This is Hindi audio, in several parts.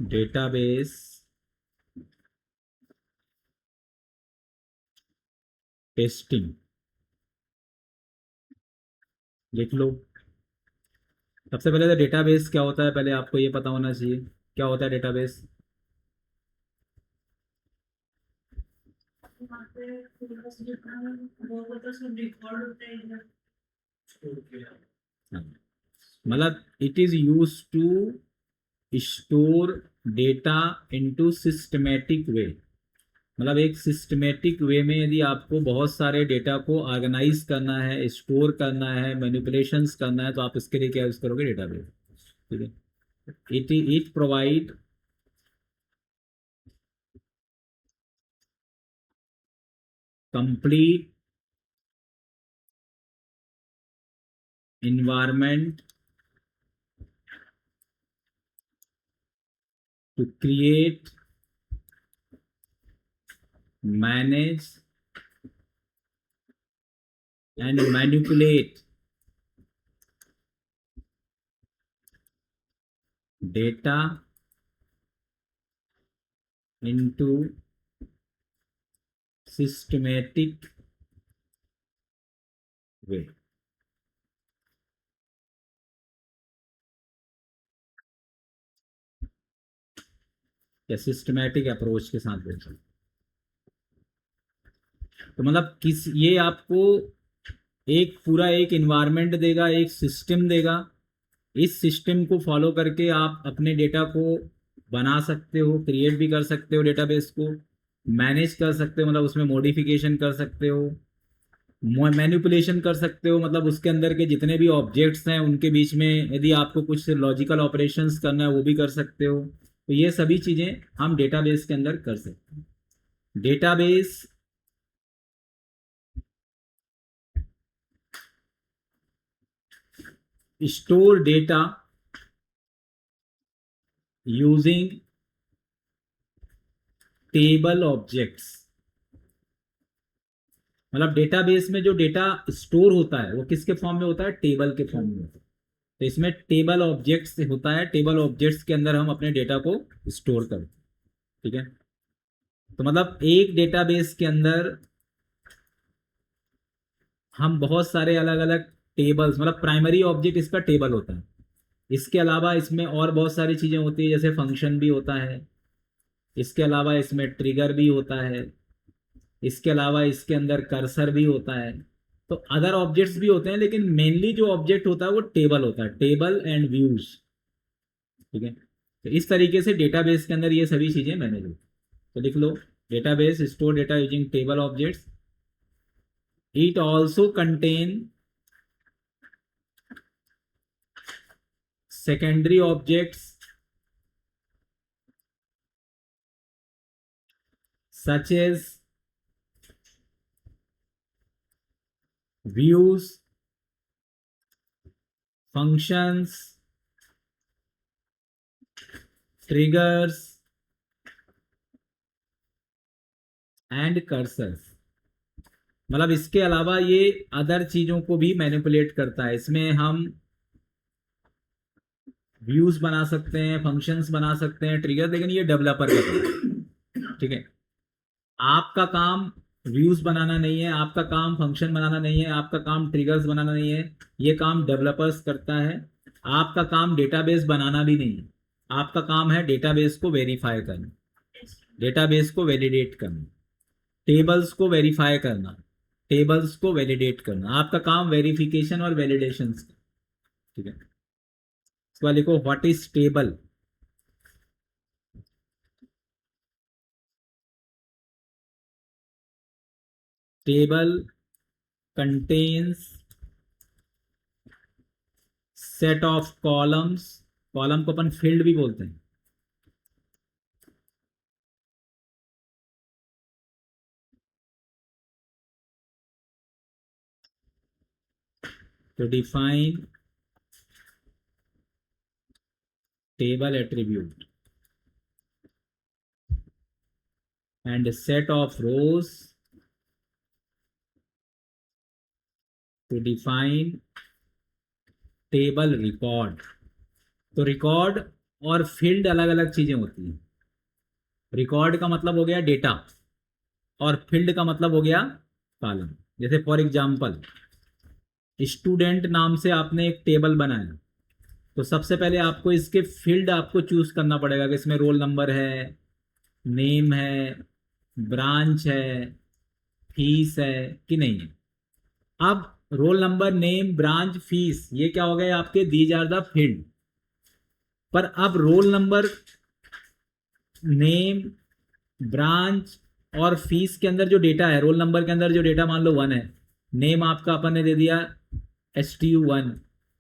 डेटाबेस टेस्टिंग लिख लो। सबसे पहले तो डेटाबेस क्या होता है पहले आपको ये पता होना चाहिए। क्या होता है डेटाबेस? वहाँ पे सिलेबस जितना वो होता है सब रिकॉर्ड होते हैं इधर स्टोर किया। मतलब it is use to store data into systematic way. मतलब एक सिस्टमेटिक वे में यदि आपको बहुत सारे डेटा को ऑर्गेनाइज करना है, स्टोर करना है, मैनिपुलेशंस करना है, तो आप इसके लिए क्या यूज करोगे? डेटाबेस। ठीक है। It provide complete environment to create, manage and manipulate data into systematic way। या सिस्टमैटिक अप्रोच के साथ बोल सकते। तो मतलब किस ये आपको एक पूरा एक इन्वायरमेंट देगा, एक सिस्टम देगा। इस सिस्टम को फॉलो करके आप अपने डेटा को बना सकते हो, क्रिएट भी कर सकते हो, डेटाबेस को मैनेज कर सकते हो, मतलब उसमें मॉडिफिकेशन कर सकते हो, मैनिपुलेशन कर सकते हो, मतलब उसके अंदर के जितने भी ऑब्जेक्ट्स हैं उनके बीच में यदि आपको कुछ लॉजिकल ऑपरेशंस करना है वो भी कर सकते हो। तो ये सभी चीजें हम डेटाबेस के अंदर कर सकते हैं। Database store data using table objects. मतलब डेटाबेस में जो डेटा स्टोर होता है वो किसके फॉर्म में होता है? टेबल के फॉर्म में होता है। तो इसमें टेबल ऑब्जेक्ट्स होता है, टेबल ऑब्जेक्ट्स के अंदर हम अपने डेटा को स्टोर करते हैं। ठीक है। तो मतलब एक डेटाबेस के अंदर हम बहुत सारे अलग अलग टेबल्स, मतलब प्राइमरी ऑब्जेक्ट इसका टेबल होता है। इसके अलावा इसमें और बहुत सारी चीजें होती है, जैसे फंक्शन भी होता है। इसके अलावा इसमें ट्रिगर भी होता है। इसके अलावा इसके अंदर कर्सर भी होता है। तो अदर ऑब्जेक्ट्स भी होते हैं, लेकिन मेनली जो ऑब्जेक्ट होता है वो टेबल होता है, टेबल एंड व्यूज। ठीक है। तो इस तरीके से डेटाबेस के अंदर ये सभी चीजें मैनेज होती हैं। तो लिख लो, database store data using table objects. It also contain secondary objects such as views, functions, triggers and cursors। मतलब इसके अलावा ये अदर चीजों को भी मैनिपुलेट करता है। इसमें हम व्यूज बना सकते हैं, फंक्शंस बना सकते हैं, ट्रिगर, लेकिन ये डेवलपर का काम है। ठीक है। आपका काम व्यूज बनाना नहीं है, आपका काम फंक्शन बनाना नहीं है, आपका काम ट्रिगर्स बनाना नहीं है। ये काम डेवलपर्स करता है। आपका काम डेटाबेस बनाना भी नहीं है। आपका काम है डेटाबेस को वेरीफाई करना, डेटाबेस को वैलिडेट करना, टेबल्स को वेरीफाई करना, टेबल्स को वैलिडेट करना। आपका काम वेरिफिकेशन और वैलिडेशन का। ठीक है। इसके बाद लिखो what is table. Table contains set of columns. Column को अपन फील्ड भी बोलते हैं। to define table attribute and a set of rows to define table record। तो रिकॉर्ड और फील्ड अलग अलग चीजें होती हैं। रिकॉर्ड का मतलब हो गया डेटा और फील्ड का मतलब हो गया कॉलम। जैसे फॉर एग्जांपल स्टूडेंट नाम से आपने एक टेबल बनाया, तो सबसे पहले आपको इसके फील्ड आपको चूज करना पड़ेगा कि इसमें रोल नंबर है, नेम है, ब्रांच है, फीस है कि नहीं है। अब roll number, name, branch, fees ये क्या हो गए आपके, दीज आर द फील्ड। पर अब रोल नंबर, नेम, ब्रांच और फीस के अंदर जो डेटा है, रोल नंबर के अंदर जो डेटा मान लो 1 है, नेम आपका अपन ने दे दिया STU1,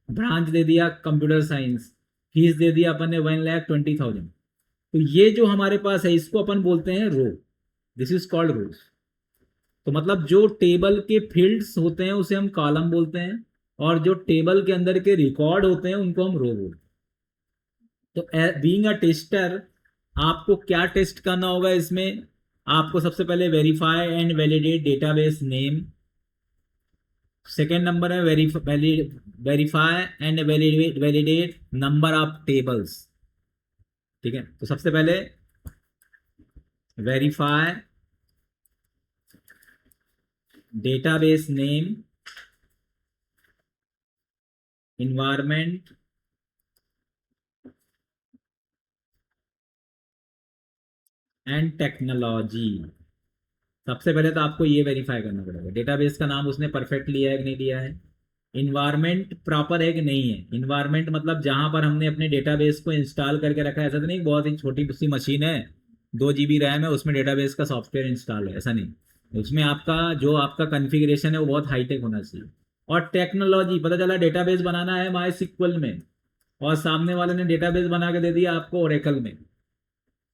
ब्रांच दे दिया कंप्यूटर साइंस, फीस दे दिया अपन ने 1,20,000। तो ये जो हमारे पास है इसको अपन बोलते हैं रो। दिस इज कॉल्ड रोज। तो मतलब जो टेबल के फील्ड्स होते हैं उसे हम कॉलम बोलते हैं, और जो टेबल के अंदर के रिकॉर्ड होते हैं उनको हम रो बोलते हैं। तो बीइंग अ टेस्टर आपको क्या टेस्ट करना होगा इसमें, आपको सबसे पहले verify and validate database name. Second number है verify and validate number of tables. ठीक है, तो सबसे पहले verify database name, environment and technology. सबसे पहले तो आपको ये वेरीफाई करना पड़ेगा डेटाबेस का नाम उसने परफेक्ट लिया है कि नहीं लिया है, इन्वायरमेंट प्रॉपर है कि नहीं है। इन्वायरमेंट मतलब जहां पर हमने अपने डेटाबेस को इंस्टॉल करके रखा है, ऐसा तो नहीं बहुत ही छोटी सी मशीन है, 2 GB रैम है, उसमें डेटाबेस का सॉफ्टवेयर इंस्टॉल है, ऐसा नहीं। उसमें आपका जो आपका कॉन्फ़िगरेशन है वो बहुत हाईटेक होना चाहिए। और टेक्नोलॉजी, पता चला डेटाबेस बनाना है MySQL में और सामने वाले ने डेटाबेस बना के दे दिया आपको ओरेकल में,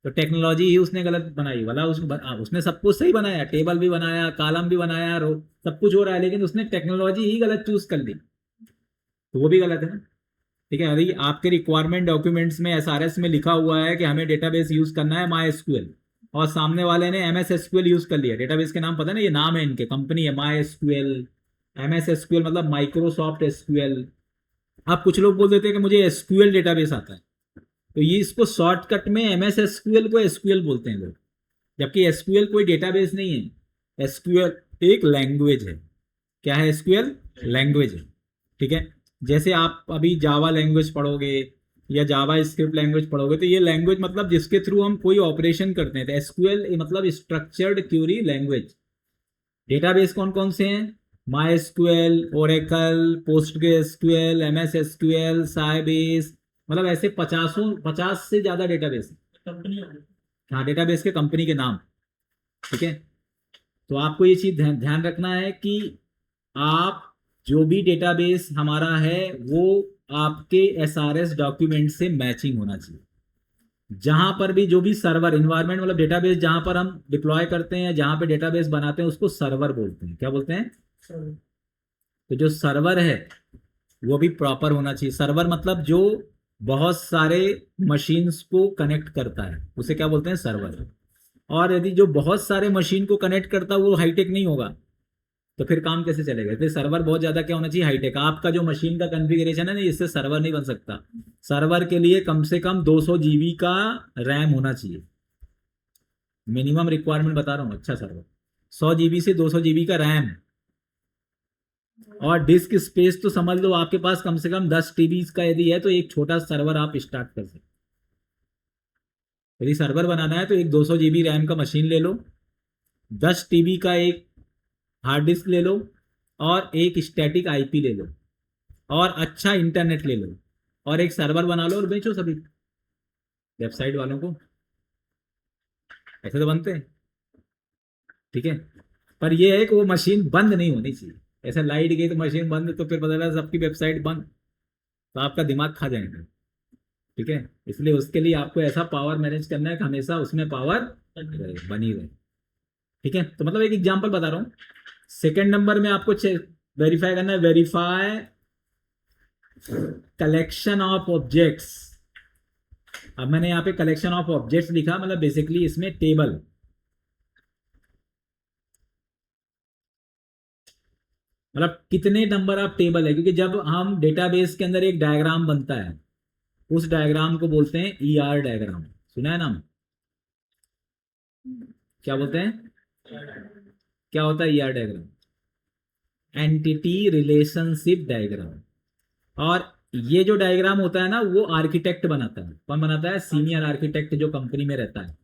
तो टेक्नोलॉजी ही उसने गलत बनाई। वाला उसने सब कुछ सही बनाया, टेबल भी बनाया, कॉलम भी बनाया, रो सब कुछ हो रहा है, लेकिन उसने टेक्नोलॉजी ही गलत चूज कर ली, तो वो भी गलत है ना। ठीक है, यदि आपके रिक्वायरमेंट डॉक्यूमेंट्स में SRS में लिखा हुआ है कि हमें डेटाबेस यूज करना है MySQL, और सामने वाले ने MS SQL यूज कर लिया, डेटाबेस के नाम पता है ना, ये नाम है इनके, कंपनी है MySQL, MS SQL मतलब माइक्रोसॉफ्ट SQL। अब कुछ लोग बोल देते हैं कि मुझे SQL डेटाबेस आता है, तो ये इसको शॉर्टकट में MS SQL को SQL बोलते हैं लोग, जबकि SQL कोई डेटाबेस नहीं है। SQL एक लैंग्वेज है। क्या है? SQL लैंग्वेज है। ठीक है, जैसे आप अभी जावा लैंग्वेज पढ़ोगे या जावा स्क्रिप्ट लैंग्वेज पढ़ोगे, तो ये लैंग्वेज मतलब जिसके थ्रू हम कोई ऑपरेशन करते हैं। तो SQL मतलब स्ट्रक्चर्ड क्यूरी लैंग्वेज। डेटाबेस कौन कौन से हैं? MySQL, Oracle, PostgreSQL, MS SQL, Sybase, मतलब ऐसे 50 से ज्यादा डेटाबेस। कंपनी हो गई। हाँ, डेटाबेस के कंपनी के नाम। ठीक है, तो आपको ये चीज ध्यान रखना है कि आप जो भी डेटाबेस हमारा है वो आपके SRS डॉक्यूमेंट से मैचिंग होना चाहिए। जहां पर भी जो भी सर्वर, इन्वायरमेंट मतलब डेटाबेस जहां पर हम डिप्लॉय करते हैं, जहां पे डेटाबेस बनाते हैं, उसको सर्वर बोलते हैं। क्या बोलते हैं? सर तो जो सर्वर है वो भी प्रॉपर होना चाहिए। सर्वर मतलब जो बहुत सारे मशीन्स को कनेक्ट करता है, उसे क्या बोलते हैं? सर्वर। और यदि जो बहुत सारे मशीन को कनेक्ट करता है वो हाईटेक नहीं होगा, तो फिर काम कैसे चलेगा? फिर सर्वर बहुत ज्यादा क्या होना चाहिए? हाईटेक। आपका जो मशीन का कॉन्फ़िगरेशन है ना, इससे सर्वर नहीं बन सकता। सर्वर के लिए कम से कम 200 GB का रैम होना चाहिए, मिनिमम रिक्वायरमेंट बता रहा हूँ। अच्छा सर्वर 100 GB से 200 GB का रैम, और डिस्क स्पेस तो समझ लो आपके पास कम से कम 10 TB का यदि है तो एक छोटा सर्वर आप स्टार्ट कर सकते। यदि सर्वर बनाना है तो एक 200 GB रैम का मशीन ले लो, 10 TB का एक हार्ड डिस्क ले लो, और एक स्टैटिक IP ले लो, और अच्छा इंटरनेट ले लो, और एक सर्वर बना लो और बेचो सभी वेबसाइट वालों को। ऐसे तो बनते हैं। ठीक है, पर ये है कि वो मशीन बंद नहीं होनी चाहिए। ऐसा लाइट गई तो मशीन बंद, तो फिर पता चला सबकी वेबसाइट बंद, तो आपका दिमाग खा जाएगा। ठीक है, इसलिए उसके लिए आपको ऐसा पावर मैनेज करना है कि हमेशा उसमें पावर बनी रहे। ठीक है, तो मतलब एक एग्जांपल बता रहा हूँ। सेकंड नंबर में आपको वेरीफाई करना है, वेरीफाई कलेक्शन ऑफ ऑब्जेक्ट्स। अब मैंने यहाँ पे कलेक्शन ऑफ ऑब्जेक्ट्स लिखा, मतलब बेसिकली इसमें टेबल, मतलब कितने नंबर ऑफ टेबल है। क्योंकि जब हम डेटाबेस के अंदर एक डायग्राम बनता है, उस डायग्राम को बोलते हैं ईआर डायग्राम। सुना है नाम? क्या बोलते हैं? क्या होता है ER diagram? Entity relationship diagram. और ये जो डायग्राम होता है ना, वो आर्किटेक्ट बनाता है। कौन बनाता है? सीनियर आर्किटेक्ट जो कंपनी में रहता है।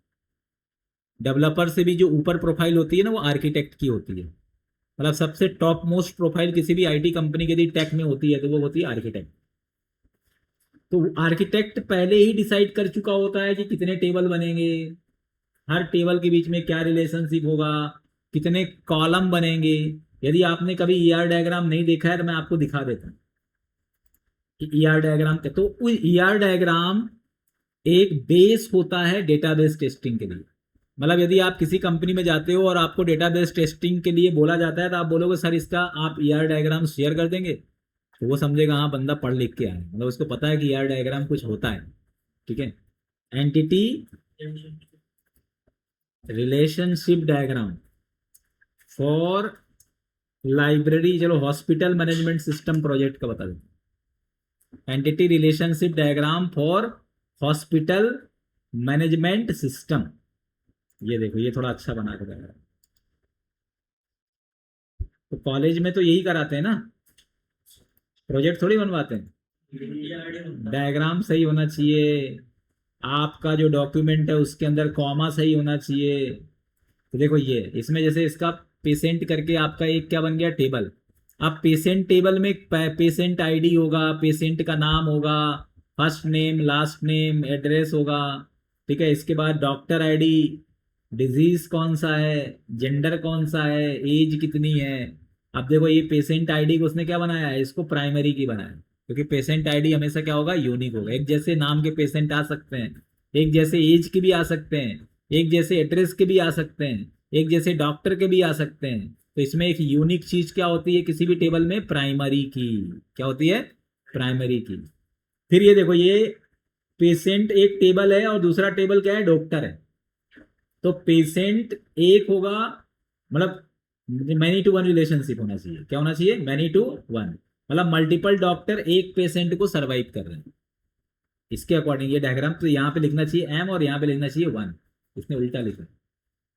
डेवलपर से भी जो ऊपर प्रोफाइल होती है ना, वो आर्किटेक्ट की होती है। मतलब सबसे टॉप मोस्ट प्रोफाइल किसी भी आईटी कंपनी के यदि टेक में होती है तो वो होती है आर्किटेक्ट। तो आर्किटेक्ट पहले ही डिसाइड कर चुका होता है कि कितने टेबल बनेंगे, हर टेबल के बीच में क्या रिलेशनशिप होगा, कितने कॉलम बनेंगे। यदि आपने कभी ईआर डायग्राम नहीं देखा है तो मैं आपको दिखा देता हूँ कि ईआर डायग्राम क्या। तो ईआर डायग्राम एक बेस होता है डेटाबेस टेस्टिंग के लिए। मतलब यदि आप किसी कंपनी में जाते हो और आपको डेटाबेस टेस्टिंग के लिए बोला जाता है तो आप बोलोगे सर इसका आप ईआर डायग्राम शेयर कर देंगे, तो वो समझेगा हाँ बंदा पढ़ लिख के आया है, मतलब उसको पता है कि ईआर डायग्राम कुछ होता है। ठीक है। Entity relationship diagram for library, चलो हॉस्पिटल मैनेजमेंट सिस्टम प्रोजेक्ट का बता दें। Entity relationship diagram for hospital management system. ये देखो ये थोड़ा अच्छा बना के दिया है। तो कॉलेज में तो यही कराते हैं ना, प्रोजेक्ट थोड़ी बनवाते हैं। डायग्राम सही होना चाहिए, आपका जो डॉक्यूमेंट है उसके अंदर कॉमा सही होना चाहिए। तो देखो ये इसमें जैसे इसका पेशेंट करके आपका एक क्या बन गया टेबल। अब पेशेंट टेबल में पेशेंट आईडी होगा, पेशेंट का नाम होगा, first name last name address होगा। ठीक है। इसके बाद डॉक्टर आईडी, डिजीज कौन सा है, जेंडर कौन सा है, एज कितनी है। अब देखो ये पेशेंट आईडी को उसने क्या बनाया है, इसको प्राइमरी की बनाया, क्योंकि पेशेंट आईडी हमेशा क्या होगा, यूनिक होगा। एक जैसे नाम के पेशेंट आ सकते हैं, एक जैसे एज के भी आ सकते हैं, एक जैसे एड्रेस के भी आ सकते हैं, एक जैसे डॉक्टर के भी आ सकते हैं। तो इसमें एक यूनिक चीज क्या होती है किसी भी टेबल में, प्राइमरी की। क्या होती है? प्राइमरी की। फिर ये देखो ये पेशेंट एक टेबल है और दूसरा टेबल क्या है, डॉक्टर है। तो पेशेंट एक होगा, मतलब मैनी टू वन रिलेशनशिप होना चाहिए। क्या होना चाहिए? मैनी टू वन, मतलब मल्टीपल डॉक्टर एक पेशेंट को सर्वाइव कर रहे हैं। इसके अकॉर्डिंग ये डायग्राम तो यहाँ पे लिखना चाहिए एम और यहाँ पे लिखना चाहिए वन। इसने उल्टा लिखा,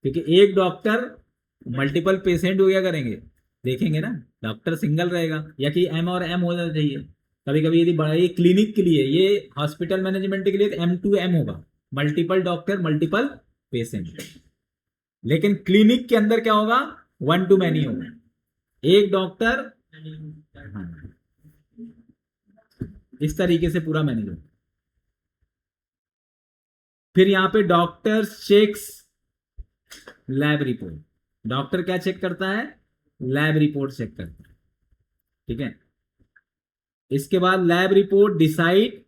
क्योंकि एक डॉक्टर मल्टीपल पेशेंट को क्या करेंगे, देखेंगे ना। डॉक्टर सिंगल रहेगा, या कि एम और एम होना चाहिए। कभी कभी यदि बड़ा ये क्लिनिक के लिए, ये हॉस्पिटल मैनेजमेंट के लिए M2M होगा, मल्टीपल डॉक्टर मल्टीपल पेशेंट। लेकिन क्लिनिक के अंदर क्या होगा, वन टू मैनी होगा, एक डॉक्टर। हाँ, इस तरीके से पूरा मैनेज होगा। फिर यहाँ पे doctor checks lab report. Doctor क्या चेक करता है? लैब रिपोर्ट चेक करता है। ठीक है। इसके बाद lab report decide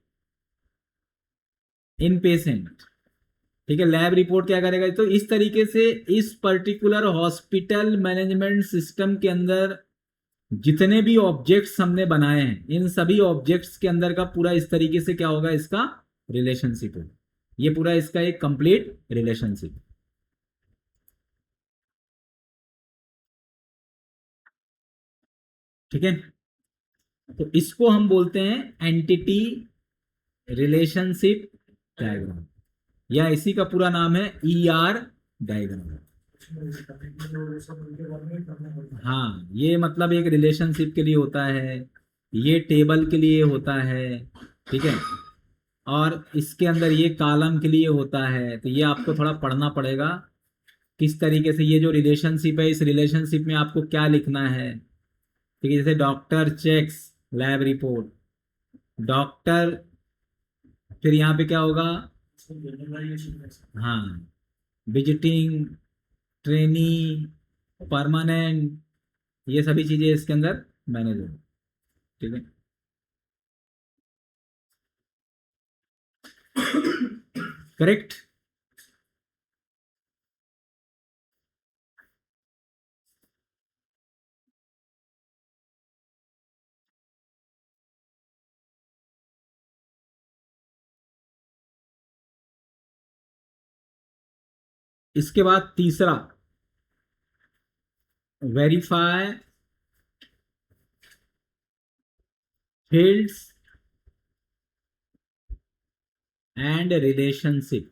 in patient. ठीक है। लैब रिपोर्ट क्या करेगा, तो इस तरीके से इस पर्टिकुलर हॉस्पिटल मैनेजमेंट सिस्टम के अंदर जितने भी ऑब्जेक्ट्स हमने बनाए हैं, इन सभी ऑब्जेक्ट्स के अंदर का पूरा इस तरीके से क्या होगा, इसका रिलेशनशिप होगा। ये पूरा इसका एक कंप्लीट रिलेशनशिप। ठीक है। तो इसको हम बोलते हैं एंटिटी रिलेशनशिप डायग्राम, या इसी का पूरा नाम है ईआर डायग्राम। हाँ, ये मतलब एक रिलेशनशिप के लिए होता है, ये टेबल के लिए होता है। ठीक है। और इसके अंदर ये कॉलम के लिए होता है। तो ये आपको थोड़ा पढ़ना पड़ेगा किस तरीके से ये जो रिलेशनशिप है, इस रिलेशनशिप में आपको क्या लिखना है। ठीक है। जैसे doctor checks lab report, doctor, फिर यहाँ पे क्या होगा, हाँ, विजिटिंग, ट्रेनी, परमानेंट, ये सभी चीजें इसके अंदर मैनेज हो। ठीक है। करेक्ट। इसके बाद तीसरा, वेरीफाई फील्ड्स एंड रिलेशनशिप,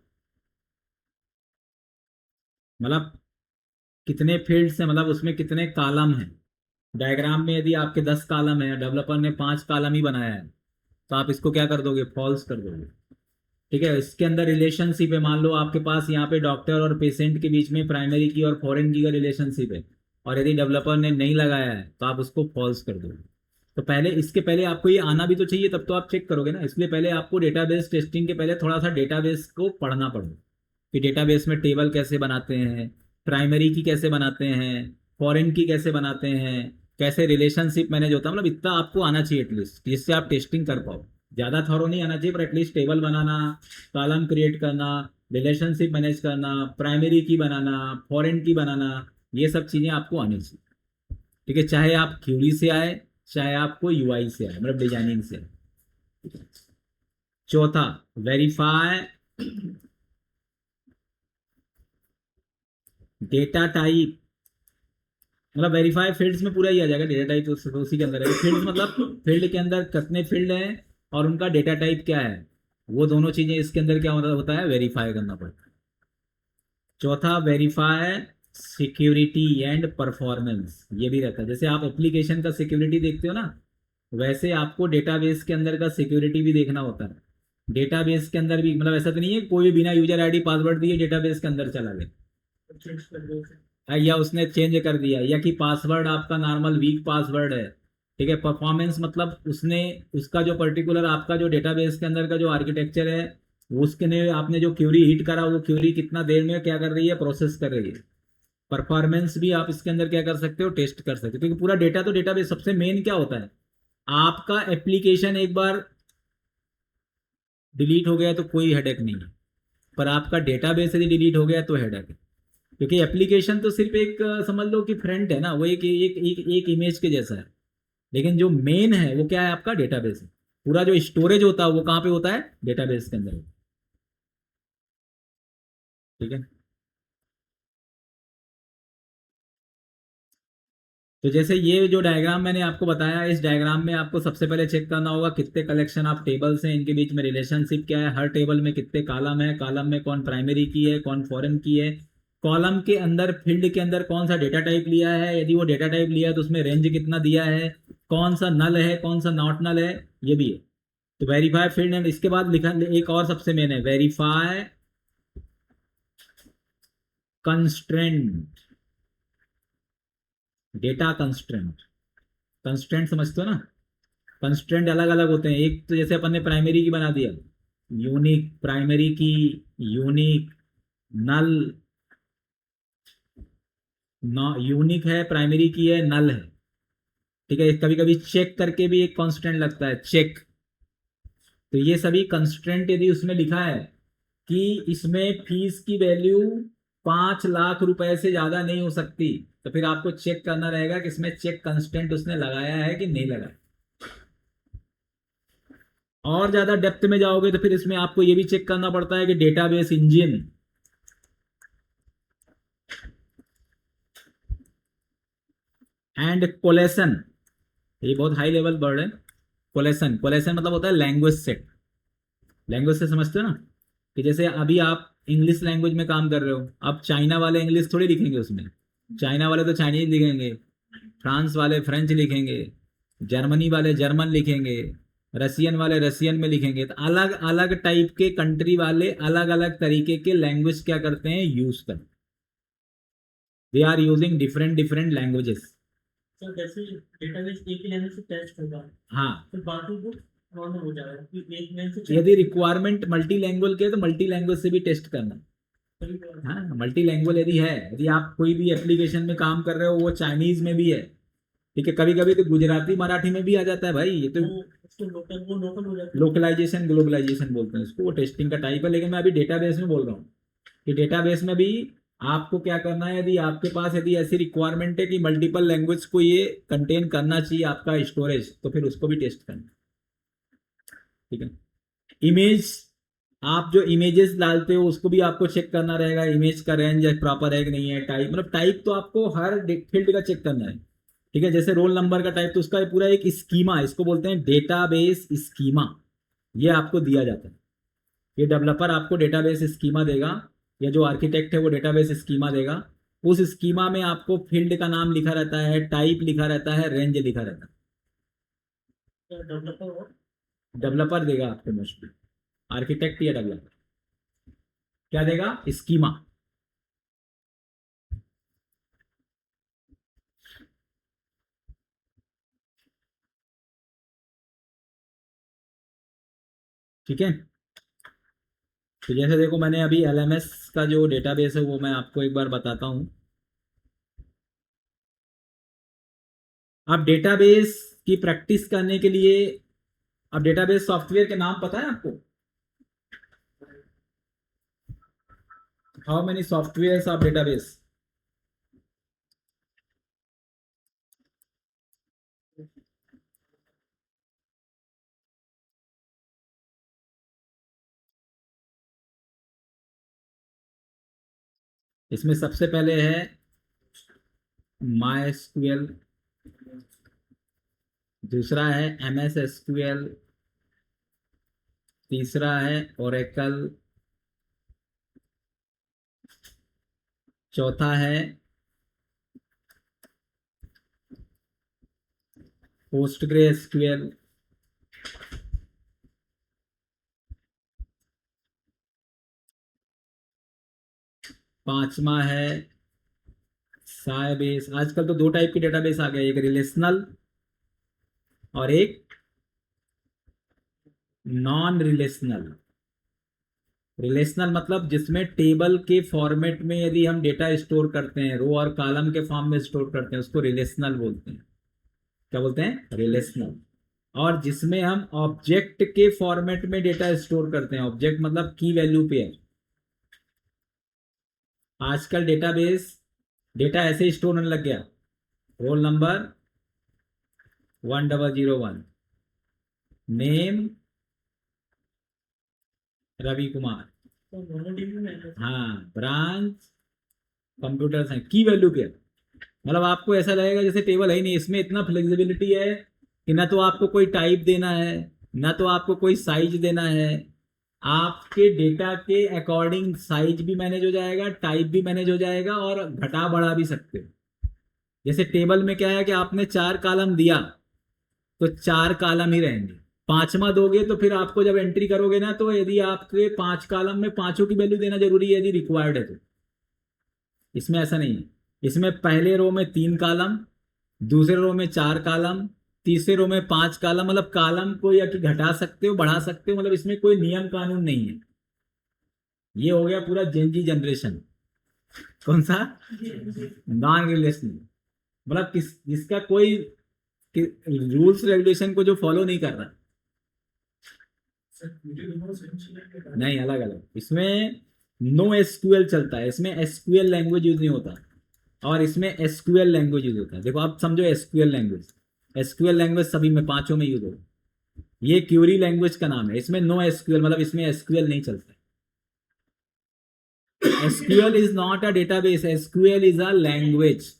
मतलब कितने फील्ड्स हैं, मतलब उसमें कितने कॉलम हैं। डायग्राम में यदि आपके 10 कॉलम है, डेवलपर ने 5 कॉलम ही बनाया है, तो आप इसको क्या कर दोगे, फॉल्स कर दोगे। ठीक है, इसके अंदर रिलेशनशिप है, मान लो आपके पास यहाँ पे डॉक्टर और पेशेंट के बीच में प्राइमरी की और फॉरेन की का रिलेशनशिप है, और यदि डेवलपर ने नहीं लगाया है तो आप उसको फॉल्स कर दोगे। तो पहले, इसके पहले आपको ये आना भी तो चाहिए, तब तो आप चेक करोगे ना। इसलिए पहले आपको डेटाबेस टेस्टिंग के पहले थोड़ा सा डेटाबेस को पढ़ना पड़ेगा कि डेटाबेस में टेबल कैसे बनाते हैं, प्राइमरी की कैसे बनाते हैं, फॉरेन की कैसे बनाते हैं, कैसे रिलेशनशिप मैनेज होता है। मतलब इतना आपको आना चाहिए एटलीस्ट, जिससे आप टेस्टिंग कर पाओ। ज़्यादा थॉरो नहीं आना चाहिए, पर एटलीस्ट टेबल बनाना, कॉलम क्रिएट करना, रिलेशनशिप मैनेज करना, प्राइमरी की बनाना, फॉरेन की बनाना, ये सब चीज़ें आपको आनी चाहिए। ठीक है, चाहे आप क्यूरी से आए, चाहे आपको यूआई से आए, मतलब डिजाइनिंग से आए। चौथा, वेरीफाई डेटा टाइप, मतलब वेरीफाई फील्ड्स में पूरा ही आ जाएगा, डेटा टाइप तो उसी के अंदर है। फील्ड्स मतलब फील्ड के अंदर कितने फील्ड हैं और उनका डेटा टाइप क्या है, वो दोनों चीजें इसके अंदर क्या होता है, वेरीफाई करना पड़ता है। चौथा, वेरीफाई सिक्योरिटी एंड परफॉर्मेंस, ये भी रहता है। जैसे आप एप्लीकेशन का सिक्योरिटी देखते हो ना, वैसे आपको डेटाबेस के अंदर का सिक्योरिटी भी देखना होता है। डेटाबेस के अंदर भी, मतलब ऐसा तो नहीं है कोई भी बिना यूजर आईडी पासवर्ड दिए डेटाबेस के अंदर चला गया, चेंज कर दो। या उसने चेंज कर दिया, या कि पासवर्ड आपका नॉर्मल वीक पासवर्ड है। ठीक है, परफॉर्मेंस मतलब उसने, उसका जो पर्टिकुलर आपका जो डेटाबेस के अंदर का जो आर्किटेक्चर है, उसके ने आपने जो क्यूरी हिट करा, वो क्यूरी कितना देर में क्या कर रही है, प्रोसेस कर रही है। परफॉर्मेंस भी आप इसके अंदर क्या कर सकते हो, टेस्ट कर सकते हो। क्योंकि पूरा डेटा तो डेटाबेस, सबसे मेन क्या होता है, आपका एप्लीकेशन एक बार डिलीट हो गया तो कोई हेडेक नहीं है, पर आपका डेटाबेस यदि डिलीट हो गया तो हेडेक है। क्योंकि एप्लीकेशन तो सिर्फ एक समझ लो कि फ्रंट है ना, वो एक इमेज के जैसा है। लेकिन जो मेन है वो क्या है, आपका डेटाबेस है। पूरा जो स्टोरेज होता है वो कहाँ पे होता है, डेटाबेस के अंदर। ठीक है, तो जैसे ये जो डायग्राम मैंने आपको बताया, इस डायग्राम में आपको सबसे पहले चेक करना होगा कितने कलेक्शन ऑफ टेबल्स हैं, इनके बीच में रिलेशनशिप क्या है, हर टेबल में कितने कॉलम है, कॉलम में कौन प्राइमरी की है, कौन फॉरेन की है, कॉलम के अंदर फील्ड के अंदर कौन सा डेटा टाइप लिया है, यदि वो डेटा टाइप लिया है तो उसमें रेंज कितना दिया है, कौन सा नल है, कौन सा नॉट नल है, ये भी है। तो वेरीफाई फील्ड एंड, इसके बाद लिखा एक और सबसे मेन है, verify constraint, data constraint. Constraint समझते हो ना, कंस्ट्रेंट अलग अलग होते हैं। एक तो जैसे अपन ने प्राइमरी की बना दिया, यूनिक प्राइमरी की, यूनिक नल, यूनिक है, प्राइमरी की है, नल है। ठीक है, कभी कभी चेक करके भी एक कांस्टेंट लगता है, चेक। तो ये सभी कंस्ट्रेंट यदि उसमें लिखा है कि इसमें फीस की वैल्यू 5 लाख रुपए से ज्यादा नहीं हो सकती, तो फिर आपको चेक करना रहेगा कि इसमें चेक कंस्टेंट उसने लगाया है कि नहीं लगाया। और ज्यादा डेप्थ में जाओगे तो फिर इसमें आपको ये भी चेक करना पड़ता है कि डेटाबेस इंजन एंड कोलेशन, ये बहुत हाई लेवल वर्ड है। कोलेशन, कोलेशन मतलब होता है लैंग्वेज सेट। लैंग्वेज से समझते हो ना, कि जैसे अभी आप इंग्लिश लैंग्वेज में काम कर रहे हो, अब चाइना वाले इंग्लिश थोड़ी लिखेंगे उसमें, चाइना वाले तो चाइनीज लिखेंगे, फ्रांस वाले फ्रेंच लिखेंगे, जर्मनी वाले जर्मन लिखेंगे, रशियन वाले रशियन में लिखेंगे। तो अलग अलग टाइप के कंट्री वाले अलग अलग तरीके के लैंग्वेज क्या करते हैं, यूज करते हैं। They are using different different languages. तो जैसे डेटाबेस एक ही लैंग्वेज से टेस्ट होगा, हाँ, तो बाकी को नॉर्मल हो जाएगा कि एक लैंग्वेज से यदि रिक्वायरमेंट मल्टी लैंग्वेज के है तो मल्टी लैंग्वेज से भी टेस्ट करना। हाँ, मल्टी लैंग्वेज यदि है, यदि आप कोई भी एप्लीकेशन में काम कर रहे हो वो चाइनीज में भी है, ठीक है, कभी कभी तो गुजराती मराठी में भी आ जाता है भाई, ये तो उसको लोकल, वो लोकल हो जाता है। लोकलाइजेशन ग्लोबलाइजेशन बोलते हैं इसको, वो टेस्टिंग का टाइप है। लेकिन मैं अभी डेटाबेस में बोल रहा हूँ कि डेटाबेस में भी आपको क्या करना है, यदि आपके पास यदि ऐसी रिक्वायरमेंट है कि मल्टीपल लैंग्वेज को ये कंटेन करना चाहिए आपका स्टोरेज, तो फिर उसको भी टेस्ट करना। ठीक है, इमेज, आप जो इमेजेस डालते हो उसको भी आपको चेक करना रहेगा, इमेज का रेंज है प्रॉपर है कि नहीं है, टाइप, मतलब टाइप तो आपको हर फील्ड का चेक करना है। ठीक है, जैसे रोल नंबर का टाइप, तो उसका पूरा एक स्कीमा, इसको बोलते हैं डेटाबेस स्कीमा, ये आपको दिया जाता है। ये डेवलपर आपको डेटाबेस स्कीमा देगा, या जो आर्किटेक्ट है वो डेटाबेस स्कीमा देगा। उस स्कीमा में आपको फील्ड का नाम लिखा रहता है, टाइप लिखा रहता है, रेंज लिखा रहता है। डेवलपर देगा आपको मोस्टली, आर्किटेक्ट या डेवलपर क्या देगा? स्कीमा। ठीक है, तो जैसे देखो मैंने अभी एलएमएस का जो डेटाबेस है वो मैं आपको एक बार बताता हूँ। अब डेटाबेस की प्रैक्टिस करने के लिए, अब डेटाबेस सॉफ्टवेयर के नाम पता है आपको? How many software of database? इसमें सबसे पहले है माई एसक्यूएल, दूसरा है एमएस एसक्यूएल, तीसरा है ओरेकल, चौथा है पोस्टग्रेसक्यूएल, पांचवा है साइबेस। आजकल तो दो टाइप के डेटाबेस आ गए, एक रिलेशनल और एक नॉन रिलेशनल। रिलेशनल मतलब जिसमें टेबल के फॉर्मेट में यदि हम डेटा स्टोर करते हैं, रो और कॉलम के फॉर्म में स्टोर करते हैं, उसको रिलेशनल बोलते हैं। क्या बोलते हैं? रिलेशनल। और जिसमें हम ऑब्जेक्ट के फॉर्मेट में डेटा स्टोर करते हैं, ऑब्जेक्ट मतलब की वैल्यू पेयर। आजकल डेटाबेस डेटा ऐसे स्टोर होने लग गया, roll number 1001, name Ravi Kumar, हाँ, branch computer science, key value pair. मतलब आपको ऐसा लगेगा जैसे टेबल है ही नहीं। इसमें इतना फ्लेक्सिबिलिटी है कि ना तो आपको कोई टाइप देना है, ना तो आपको कोई साइज देना है। आपके डेटा के अकॉर्डिंग साइज भी मैनेज हो जाएगा, टाइप भी मैनेज हो जाएगा, और घटा बढ़ा भी सकते हो। जैसे टेबल में क्या है कि आपने 4 कॉलम दिया तो 4 कॉलम ही रहेंगे। पांचवा दोगे तो फिर आपको जब एंट्री करोगे ना, तो यदि आपके 5 कॉलम में पांचों की वैल्यू देना जरूरी है यदि रिक्वायर्ड है तो। इसमें ऐसा नहीं है। इसमें पहले रो में 3 कॉलम, दूसरे रो में 4 कॉलम, तीसरे रो में 5 कॉलम। मतलब कॉलम को या कि घटा सकते हो, बढ़ा सकते हो, मतलब इसमें कोई नियम कानून नहीं है। ये हो गया पूरा जेनजी जनरेशन। कौन सा? Non relational. मतलब जिसका कोई रूल्स रेगुलेशन को जो फॉलो नहीं कर रहा। नहीं, अलग अलग। इसमें नो एसक्यूएल चलता है, इसमें एसक्यूएल लैंग्वेज यूज नहीं होता, और इसमें एसक्यूएल लैंग्वेज यूज होता है। देखो आप समझो, एसक्यूएल लैंग्वेज, एसक्यूएल लैंग्वेज सभी में, पांचों में यूज होगा। ये क्यूरी लैंग्वेज का नाम है। इसमें नो एसक्यूएल मतलब इसमें एसक्यूएल नहीं चलता। SQL is not a database, SQL is a language.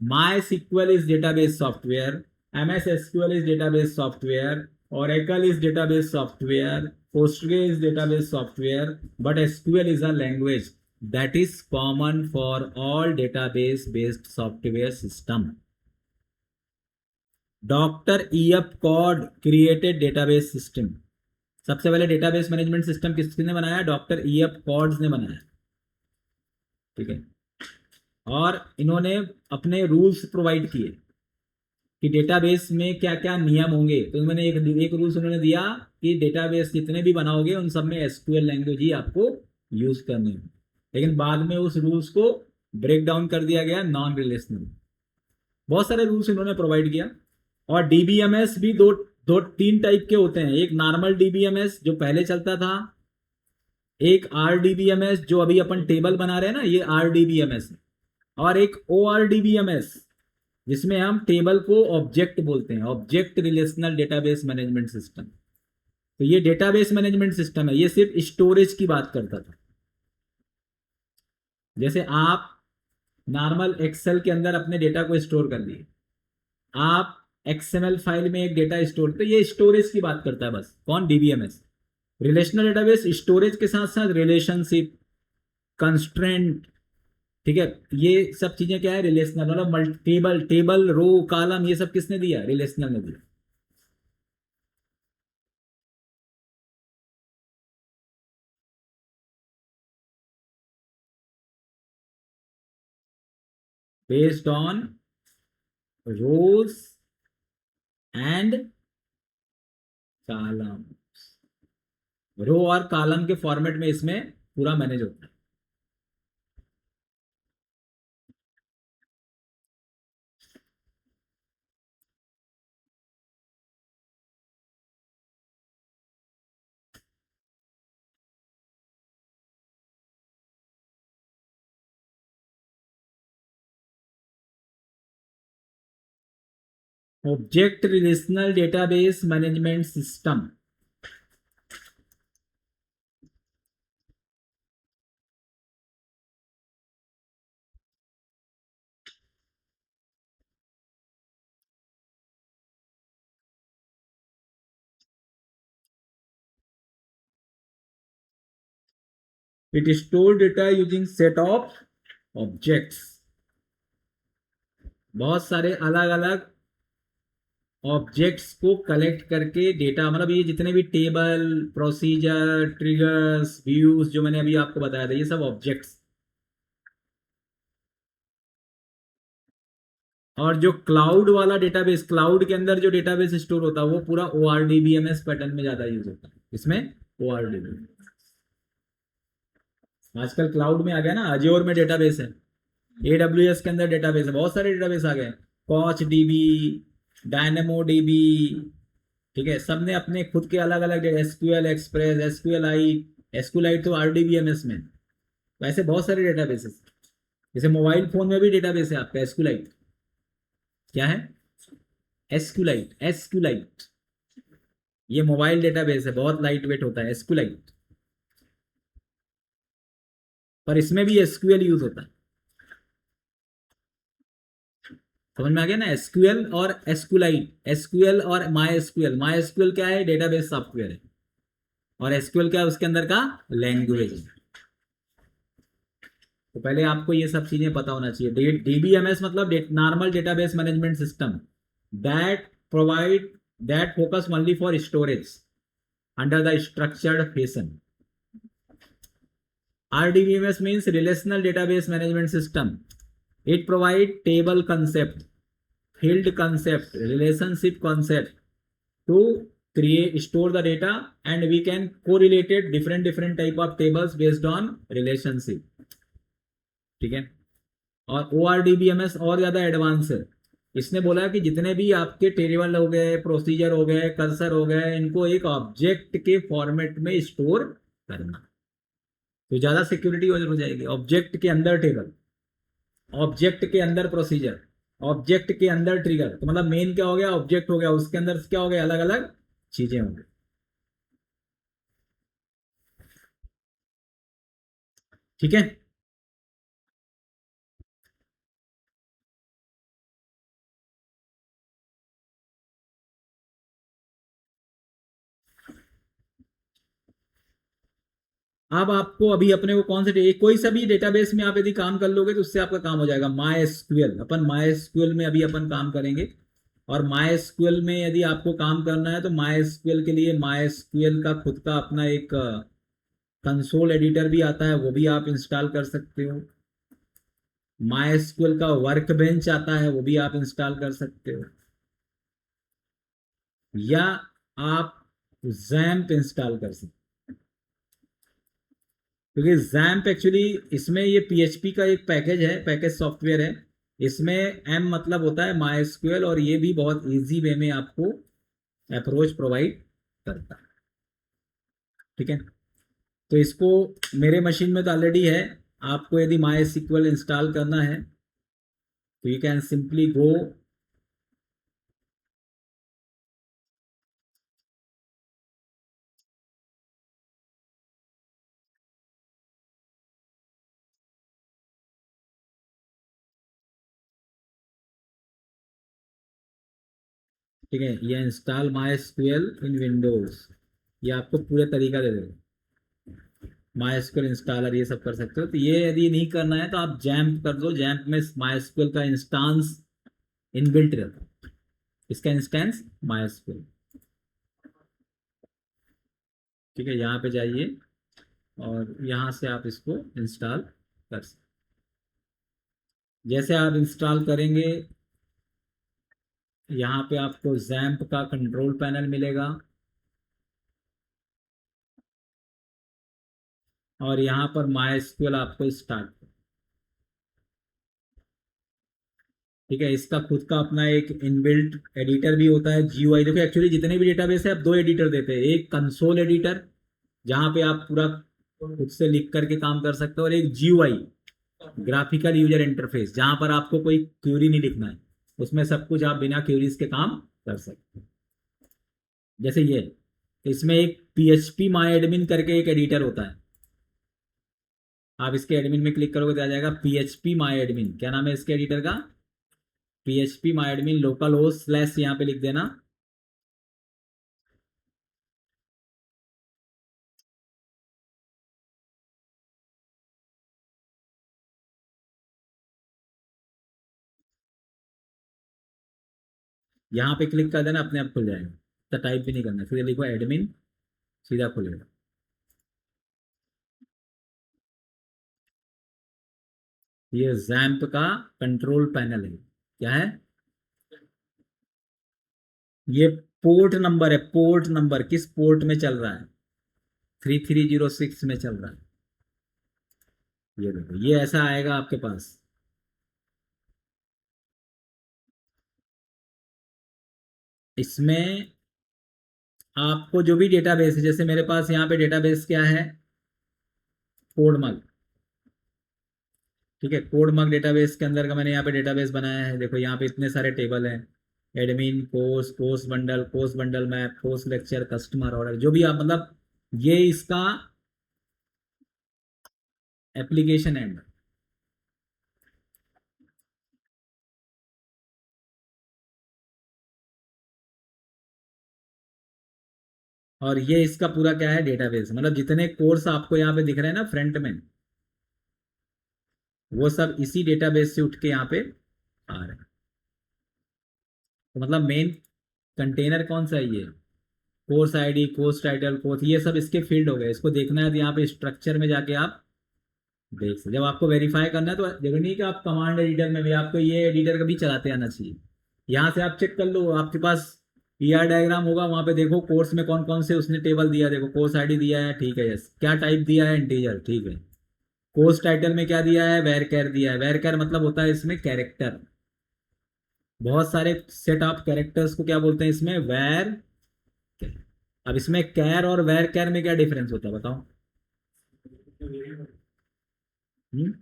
MySQL is database software, MS SQL is database software, Oracle is database software, Postgre is database software, but SQL is a language that is common for all database based software system. Doctor E F Codd created database system. सबसे पहले डेटाबेस मैनेजमेंट सिस्टम किसने बनाया? डॉक्टर ईएफ कॉड्स ने बनाया। ठीक है, और इन्होंने अपने रूल्स प्रोवाइड किए कि डेटाबेस में क्या क्या नियम होंगे। तो इन्होंने एक रूल्स उन्होंने दिया कि डेटाबेस जितने भी बनाओगे उन सब में एसक्यूएल लैंग्वेज ही आपको यूज करनी है। लेकिन बाद में उस रूल्स को ब्रेक डाउन कर दिया गया नॉन रिलेशनल। बहुत सारे रूल्स इन्होंने प्रोवाइड किया। और डीबीएमएस भी दो तीन टाइप के होते हैं। एक नॉर्मल डीबीएमएस जो पहले चलता था, एक आरडीबीएमएस जो अभी अपन टेबल बना रहे हैं ना, ये आरडीबीएमएस है, और एक ओआरडीबीएमएस जिसमें हम टेबल को ऑब्जेक्ट बोलते हैं, object relational database management system. तो ये डेटाबेस मैनेजमेंट सिस्टम है, ये सिर्फ स्टोरेज की बात करता था। जैसे आप नॉर्मल एक्सेल के अंदर अपने डेटा को स्टोर कर लिए, आप एक्सएमएल फाइल में एक डेटा स्टोर, तो ये स्टोरेज की बात करता है बस। कौन? डीबीएमएस। रिलेशनल डेटाबेस स्टोरेज के साथ साथ रिलेशनशिप, कंस्ट्रेंट, ठीक है, ये सब चीजें क्या है रिलेशनल, मतलब टेबल, टेबल रो कॉलम, ये सब किसने दिया, रिलेशनल ने दिया। Based on rows and column, row और कॉलम के फॉर्मेट में इसमें पूरा मैनेज होता है। Object relational database management system, it store data using set of objects, बहुत सारे अलग अलग ऑब्जेक्ट्स को कलेक्ट करके डेटा, मतलब ये जितने भी टेबल, प्रोसीजर, ट्रिगर्स, व्यूज जो मैंने अभी आपको बताया था, ये सब ऑब्जेक्ट्स। और जो क्लाउड वाला डेटाबेस, क्लाउड के अंदर जो डेटाबेस स्टोर होता है वो पूरा ORDBMS पैटर्न में ज्यादा यूज होता है, इसमें ORDBMS आजकल क्लाउड में आ गया ना, अज्योर में डेटाबेस है, AWS के अंदर डेटाबेस है, बहुत सारे डेटाबेस आ गए, कॉच डीबी, डायनेमो डीबी, ठीक है, सबने अपने खुद के अलग अलग, SQL एक्सप्रेस, SQLite तो RDBMS में, वैसे बहुत सारे डेटाबेसेस, जैसे मोबाइल फोन में भी डेटाबेस है आपका SQLite, क्या है SQLite, ये मोबाइल डेटाबेस है, बहुत लाइट वेट होता है SQLite, पर इसमें भी SQL यूज होता है, समझ में आ गया ना, SQL और SQLite, SQL और MySQL क्या है, डेटाबेस सॉफ्टवेयर है, और SQL क्या है, उसके अंदर का लैंग्वेज। तो पहले आपको ये सब चीजें पता होना चाहिए। DBMS मतलब normal database management system, that provide, that focus only for storage under the structured fashion. RDBMS means relational database management system. It provide table concept, field concept, relationship concept to create, store the data, and we can correlate it different type of tables based on relationship, ठीक है। और ORDBMS और ज्यादा एडवांस है, इसने बोला कि जितने भी आपके टेबल हो गए, प्रोसीजर हो गए, कर्सर हो गए, इनको एक ऑब्जेक्ट के फॉर्मेट में स्टोर करना, तो ज्यादा सिक्योरिटी हो जाएगी। ऑब्जेक्ट के अंदर टेबल, ऑब्जेक्ट के अंदर प्रोसीजर, ऑब्जेक्ट के अंदर ट्रिगर, तो मतलब मेन क्या हो गया, ऑब्जेक्ट हो गया, उसके अंदर क्या हो गया, अलग अलग चीजें होंगी, ठीक है। अब आपको अभी अपने को कौन से कोई सा भी डेटाबेस में आप यदि काम कर लोगे तो उससे आपका काम हो जाएगा। MySQL, अपन MySQL में अभी अपन काम करेंगे, और MySQL में यदि आपको काम करना है तो MySQL के लिए MySQL का खुद का अपना एक कंसोल एडिटर भी आता है, वो भी आप इंस्टॉल कर सकते हो। MySQL का वर्क बेंच आता है, वो भी आप इंस्टॉल कर सकते हो, या आप जैम्प इंस्टॉल कर सकते हो, क्योंकि जैम्प एक्चुअली, इसमें ये PHP का एक पैकेज है, पैकेज सॉफ्टवेयर है, इसमें M मतलब होता है MySQL, और ये भी बहुत इजी वे में आपको अप्रोच प्रोवाइड करता है, ठीक है। तो इसको मेरे मशीन में तो ऑलरेडी है, आपको यदि MySQL इंस्टॉल करना है तो यू कैन सिंपली गो, ठीक है, ये इंस्टॉल MySQL इन विंडोज, ये आपको पूरे तरीका दे देगा। MySQL इंस्टॉलर ये सब कर सकते हो। तो ये यदि नहीं करना है तो आप जैम्प कर दो। जैम्प में MySQL का इंस्टांस इनबिल्ट रहता है, इसका इंस्टेंस MySQL। ठीक है, यहाँ पे जाइए और यहाँ से आप इसको इंस्टॉल कर सकते। जैसे आप इंस्टॉल करेंगे, यहाँ पे आपको जैम्प का कंट्रोल पैनल मिलेगा और यहाँ पर MySQL आपको स्टार्ट। ठीक है, इसका खुद का अपना एक इनबिल्ट एडिटर भी होता है, GUI। देखो एक्चुअली जितने भी डेटाबेस है आप दो एडिटर देते हैं, एक कंसोल एडिटर जहाँ पे आप पूरा खुद से लिख करके काम कर सकते हो, और एक GUI ग्राफिकल यूजर इंटरफेस जहाँ पर आपको कोई क्यूरी नहीं लिखना है, उसमें सब कुछ आप बिना क्यूरीज के काम कर सकते हो। जैसे ये, इसमें एक PHP माई एडमिन करके एक एडिटर होता है, आप इसके एडमिन में क्लिक करोगे तो आ जाएगा PHP माई एडमिन। क्या नाम है इसके एडिटर का? PHP माई एडमिन लोकल होस्ट स्लैश यहाँ पे लिख देना। यहाँ पे क्लिक कर देना, अपने आप खुल जाएगा, तो टाइप भी नहीं करना, फिर लिखो एडमिन, सीधा खुलेगा। ये जैम्प का कंट्रोल पैनल है। क्या है ये? पोर्ट नंबर है, पोर्ट नंबर किस पोर्ट में चल रहा है? 3306 में चल रहा है। ये देखो, ये ऐसा आएगा आपके पास। इसमें आपको जो भी डेटाबेस है, जैसे मेरे पास यहाँ पे डेटाबेस क्या है, कोडमग। ठीक है, कोडमग डेटाबेस के अंदर का मैंने यहाँ पे डेटाबेस बनाया है। देखो यहाँ पे इतने सारे टेबल हैं, admin, course, course bundle map, course lecture, customer order, जो भी आप मतलब, ये इसका एप्लीकेशन एंड। और ये इसका पूरा क्या है, डेटाबेस। मतलब जितने कोर्स आपको यहाँ पे दिख रहे हैं ना फ्रंट में, वो सब इसी डेटाबेस से उठ के यहाँ पे आ रहे हैं। तो मतलब मेन कंटेनर कौन सा है? ये course ID, course title, course, ये सब इसके फील्ड हो गए। इसको देखना है तो यहाँ पे स्ट्रक्चर में जाके आप देख सकते। जब आपको वेरीफाई करना है तो जरूरी नहीं कि आप कमांड एडिटर में भी, आपको ये एडिटर का भी चलाते आना चाहिए। यहाँ से आप चेक कर लो, आपके पास डायग्राम होगा, वहां पे देखो कोर्स में कौन कौन से उसने टेबल दिया। देखो कोर्स आईडी दिया है, ठीक है, यस। क्या टाइप दिया है? इंटीजर, ठीक है। कोर्स टाइटल में क्या दिया है? वेर कैर दिया है। वेर कैर मतलब होता है इसमें कैरेक्टर, बहुत सारे सेट ऑफ कैरेक्टर्स को क्या बोलते हैं इसमें? वेर। अब इसमें कैर और वेर कैर में क्या डिफरेंस होता है बताओ? हम्म?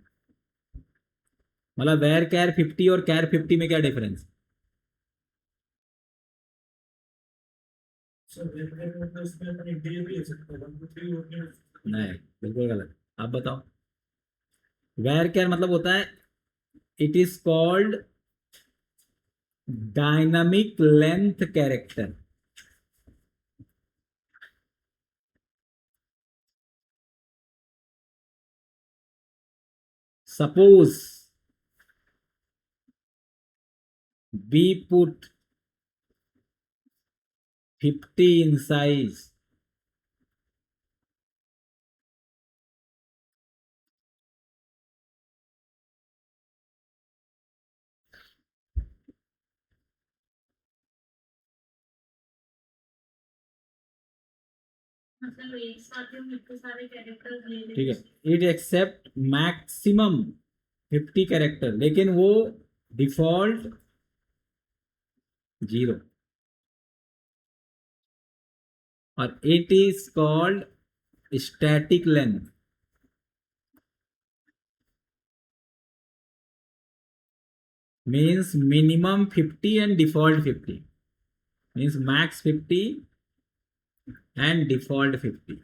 मतलब वेर कैर 50 और कैर 50 में क्या डिफरेंस? नहीं, बिल्कुल गलत। आप बताओ। वेर कैर मतलब होता है, it is called dynamic length character. Suppose we put 50 in size, मतलब एक साथ ही हम इतने सारे कैरेक्टर्स ले ठीक लेंगे। है, इट एक्सेप्ट मैक्सिमम 50 कैरेक्टर, लेकिन वो डिफॉल्ट 0। और it is called static length. Means minimum 50 and default 50, means max 50 and default 50।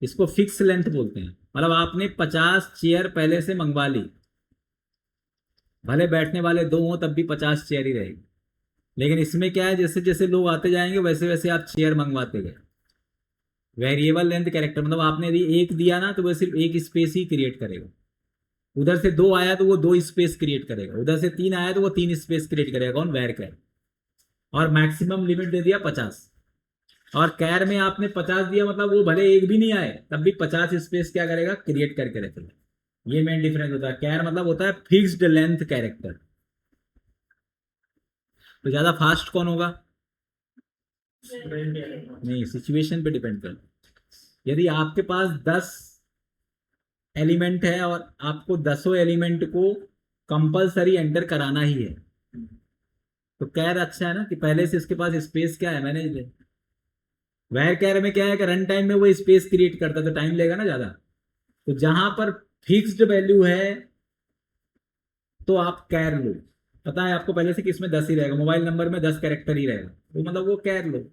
इसको फिक्स लेंथ बोलते हैं। मतलब आपने 50 चेयर पहले से मंगवा ली, भले बैठने वाले दो हों तब भी 50 चेयर ही रहेगी। लेकिन इसमें क्या है, जैसे जैसे लोग आते जाएंगे वैसे वैसे आप चेयर मंगवाते गए। वेरिएबल लेंथ कैरेक्टर मतलब आपने यदि एक दिया ना तो वो सिर्फ एक स्पेस ही क्रिएट करेगा, उधर से 2 आया तो वो 2 स्पेस क्रिएट करेगा, उधर से 3 आया तो वो 3 स्पेस क्रिएट करेगा। कौन? वैर कैर। और मैक्सिमम लिमिट दे दिया 50। और कैर में आपने 50 दिया मतलब वो भले एक भी नहीं आए तब भी 50 स्पेस क्या करेगा? क्रिएट करके रखेगा। ये मेन डिफरेंस होता है। कैर मतलब होता है फिक्स्ड लेंथ कैरेक्टर। तो ज्यादा फास्ट कौन होगा? नहीं, सिचुएशन पे डिपेंड कर। यदि आपके पास 10 एलिमेंट है और आपको 10 एलिमेंट को कंपलसरी एंटर कराना ही है तो कैर अच्छा है ना कि पहले से इसके पास स्पेस क्या है, मैनेज ले। वैर कैर में क्या है कि रन टाइम में वो स्पेस क्रिएट करता है तो टाइम लेगा ना ज्यादा। तो जहां पर फिक्स्ड वैल्यू है तो आप कैर लो। पता है आपको पहले से कि इसमें 10 ही रहेगा, मोबाइल नंबर में 10 कैरेक्टर ही रहेगा तो मतलब वो कैर लो।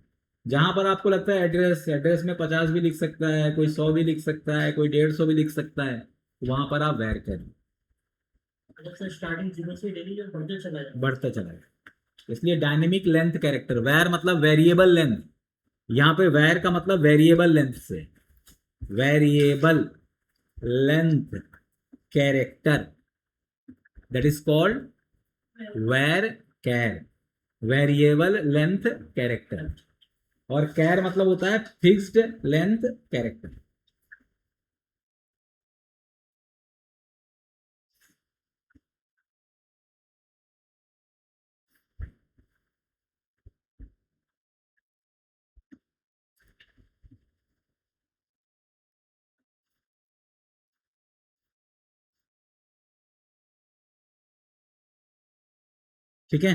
जहां पर आपको लगता है एड्रेस में 50 भी लिख सकता है, कोई 100 भी लिख सकता है, कोई 150 भी लिख सकता है, तो वहां पर आप वैर कैर लो। स्टार्टिंग 0 से डेली जब बढ़ते चला जाए, बढ़ता चला जाए। इसलिए डायनेमिक लेंथ कैरेक्टर, वैर मतलब वेरिएबल लेंथ। यहाँ पे वैर का मतलब वेरिएबल लेंथ से, variable length character, that is called वैर कैर, वेरिएबल लेंथ कैरेक्टर। और कैर मतलब होता है फिक्स्ड लेंथ कैरेक्टर। ठीक है।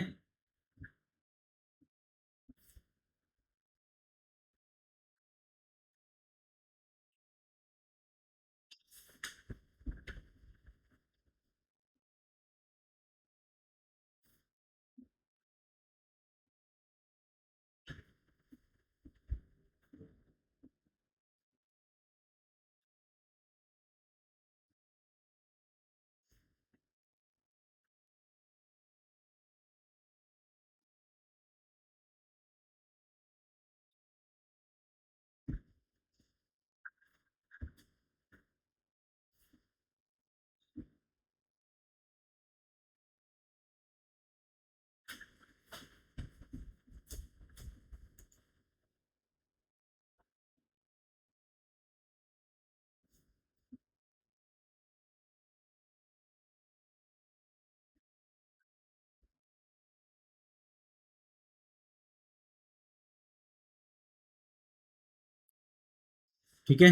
ठीक है।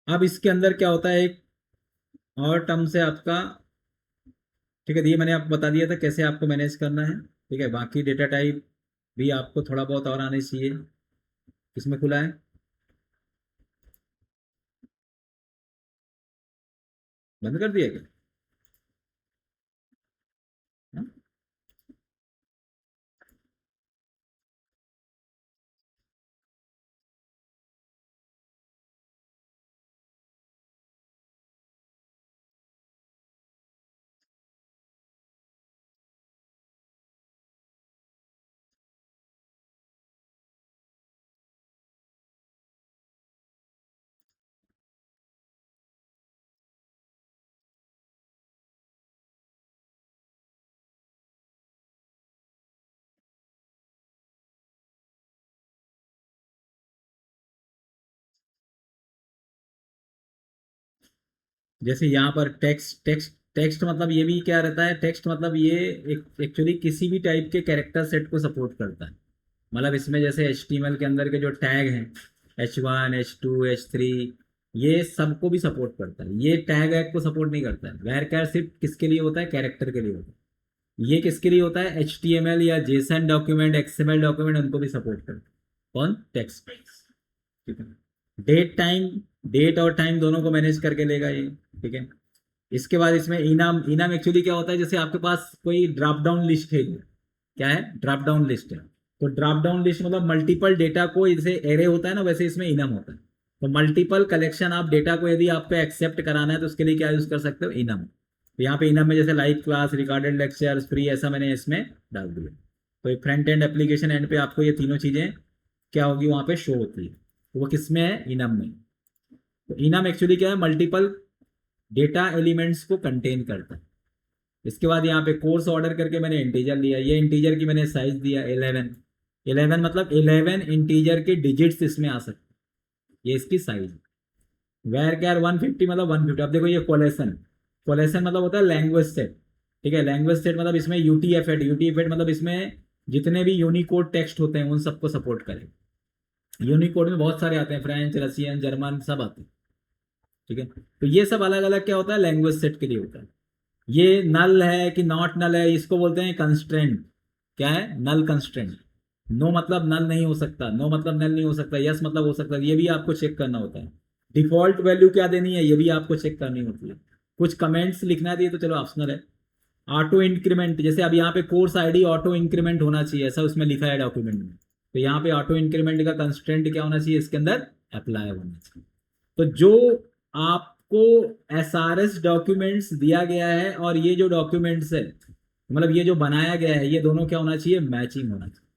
अब इसके अंदर क्या होता है, एक और टर्म से आपका, ठीक है, ये मैंने आपको बता दिया था कैसे आपको मैनेज करना है। ठीक है, बाकी डेटा टाइप भी आपको थोड़ा बहुत और आने चाहिए। किसमें खुला है? बंद कर दिया क्या? हाँ? जैसे यहाँ पर टेक्स्ट टेक्स्ट टेक्स्ट मतलब ये भी क्या रहता है, टेक्स्ट मतलब ये एक एक्चुअली किसी भी टाइप के कैरेक्टर सेट को सपोर्ट करता है। मतलब इसमें जैसे HTML के अंदर के जो टैग हैं H1 H2 H3, ये सबको भी सपोर्ट करता है। ये टैग वैग को सपोर्ट नहीं करता है। वैर कैर सिर्फ किसके लिए होता है? कैरेक्टर के लिए होता है। ये किसके लिए होता है? HTML या JSON डॉक्यूमेंट, XML डॉक्यूमेंट, उनको भी सपोर्ट करता है। कौन? टेक्स्ट। ठीक है। डेट टाइम, डेट और टाइम दोनों को मैनेज करके लेगा ये। ठीक है। इसके बाद इसमें इनाम, इनाम एक्चुअली क्या होता है, जैसे आपके पास कोई ड्रॉप डाउन लिस्ट है, क्या है? ड्रॉप डाउन लिस्ट है। तो ड्रॉप डाउन लिस्ट मतलब मल्टीपल डेटा को, जैसे एरे होता है ना वैसे इसमें इनम होता है। तो मल्टीपल कलेक्शन आप डेटा को यदि आपको एक्सेप्ट कराना है तो उसके लिए क्या यूज कर सकते हो, इनम। तो यहाँ पे इनम में जैसे live class, recorded lectures, free, ऐसा मैंने इसमें डाल दिया। तो एक फ्रंट एंड एप्लीकेशन एंड पे आपको ये तीनों चीजें क्या होगी वहां पे शो होती है। तो वो किस में है, इनम में। तो इनम एक्चुअली क्या है, मल्टीपल डेटा एलिमेंट्स को कंटेन करता है। इसके बाद यहाँ पे कोर्स ऑर्डर करके मैंने इंटीजर लिया, ये इंटीजर की मैंने साइज दिया 11। 11 मतलब 11 इंटीजर के डिजिट्स इसमें आ सकते हैं, ये इसकी साइज। वेर कैर 150 मतलब 150। अब देखो ये कोलेशन, कोलेशन मतलब होता है लैंग्वेज सेट। ठीक है, लैंग्वेज सेट मतलब इसमें यूटीएफ-8, यूटीएफ-8 मतलब इसमें जितने भी यूनिकोड टेक्स्ट होते हैं उन सबको सपोर्ट करेगा। यूनिकोड में बहुत सारे आते हैं, फ्रेंच, रशियन, जर्मन सब आते हैं। ठीक है, तो ये सब अलग अलग क्या होता है, लैंग्वेज सेट के लिए होता है। ये नल है कि नॉट नल है, इसको बोलते हैं कंस्ट्रेंट। क्या है, नल कंस्ट्रेंट। नो मतलब नल नहीं हो सकता, नो मतलब नल नहीं हो सकता, यस मतलब हो सकता है, ये भी आपको चेक करना होता है। डिफॉल्ट वैल्यू क्या देनी है, ये भी आपको चेक करनी होती है। कुछ कमेंट्स लिखना दिए तो चलो ऑप्शनल है। ऑटो इंक्रीमेंट, जैसे अब यहाँ पे कोर्स आईडी ऑटो इंक्रीमेंट होना चाहिए, ऐसा उसमें लिखा है डॉक्यूमेंट में। तो यहाँ पे ऑटो इंक्रीमेंट का कंस्ट्रेंट क्या होना चाहिए, इसके अंदर अप्लाई होना चाहिए। तो जो आपको एसआरएस डॉक्यूमेंट्स दिया गया है और ये जो डॉक्यूमेंट्स है, मतलब ये जो बनाया गया है, ये दोनों क्या होना चाहिए, मैचिंग होना चाहिए।